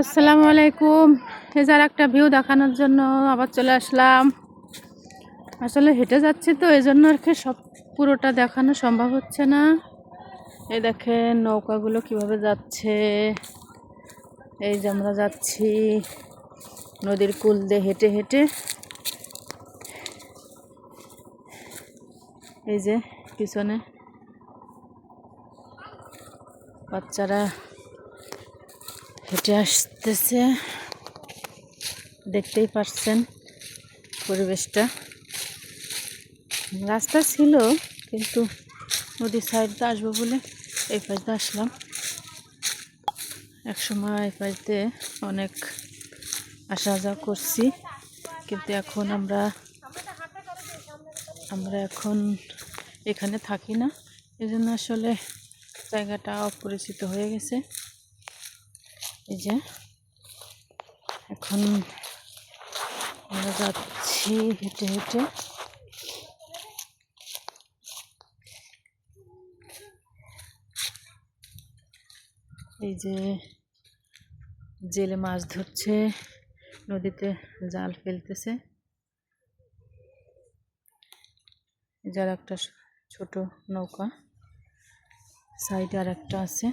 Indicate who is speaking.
Speaker 1: আসসালামু আলাইকুম। এজার একটা ভিউ দেখানোর জন্য আবার চলে আসলাম। আসলে হেঁটে যাচ্ছি তো এই জন্য আর কি সব পুরোটা দেখানো সম্ভব হচ্ছে না। এই দেখেন নৌকাগুলো কিভাবে যাচ্ছে। এই যে আমরা যাচ্ছি নদীর কূল দিয়ে হেঁটে হেঁটে। এই যে পিছনে বাচ্চারা হেঁটে আসতেছে, দেখতেই পাচ্ছেন পরিবেশটা। রাস্তা ছিল কিন্তু নদীর সাইড দিয়ে আসবো বলে এই পাশ দিয়ে আসলাম। একসময় এই পাশ দিয়ে অনেক আসা যাওয়া করছি, কিন্তু এখন আমরা এখন এখানে থাকি না, এই জন্য আসলে জায়গাটা অপরিচিত হয়ে গেছে। এই যে এখন আমরা যাচ্ছি হেঁটে হেঁটে। এই যে জেলে মাছ ধরছে, নদীতে জাল ফেলতেছে। যার একটা ছোট নৌকা, সাইডে আর একটা আছে।